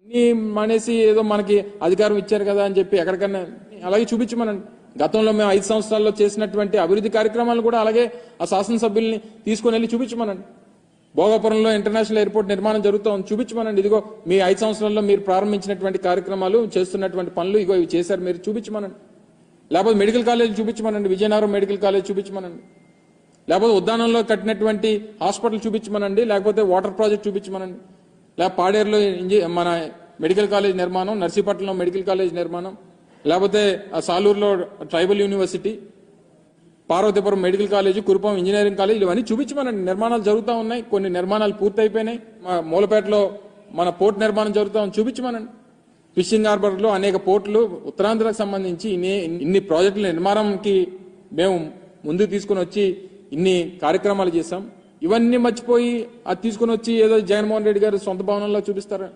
ఇన్ని మానేసి ఏదో మనకి అధికారం ఇచ్చారు కదా అని చెప్పి ఎక్కడికన్నా అలాగే చూపించమనండి. గతంలో మేము 5 సంవత్సరాల్లో చేసినటువంటి అభివృద్ధి కార్యక్రమాలు కూడా అలాగే ఆ శాసనసభ్యుల్ని తీసుకుని వెళ్ళి చూపించమనండి. భోగాపురంలో ఇంటర్నేషనల్ ఎయిర్పోర్ట్ నిర్మాణం జరుగుతూ ఉంది, చూపించమనండి. ఇదిగో మీ 5 సంవత్సరాల్లో మీరు ప్రారంభించినటువంటి కార్యక్రమాలు, చేస్తున్నటువంటి పనులు ఇగో ఇవి చేశారు మీరు, చూపించమనండి. లేకపోతే మెడికల్ కాలేజ్ చూపించమనండి, విజయనగరం మెడికల్ కాలేజ్ చూపించమనండి. లేకపోతే ఉద్యానంలో కట్టినటువంటి హాస్పిటల్ చూపించమనండి, లేకపోతే వాటర్ ప్రాజెక్ట్ చూపించమనండి. లేకపోతే పాడేరులో మన మెడికల్ కాలేజ్ నిర్మాణం, నర్సీపట్నంలో మెడికల్ కాలేజ్ నిర్మాణం, లేకపోతే సాలూరులో tribal university, Parvathipuram medical college, Kurupam engineering college, ఇవన్నీ చూపించమనండి. నిర్మాణాలు జరుగుతూ ఉన్నాయి, కొన్ని నిర్మాణాలు పూర్తయిపోయినాయి. మూలపేటలో మన పోర్ట్ నిర్మాణం జరుగుతూ ఉంది, చూపించమనండి. ఫిషింగ్ హార్బర్లో అనేక పోర్టులు ఉత్తరాంధ్రకు సంబంధించి ఇన్ని ప్రాజెక్టుల నిర్మాణంకి మేము ముందుకు తీసుకుని వచ్చి ఇన్ని కార్యక్రమాలు చేశాం. ఇవన్నీ మర్చిపోయి అది తీసుకుని వచ్చి ఏదో జగన్మోహన్ రెడ్డి గారు సొంత భవనంలో చూపిస్తారా?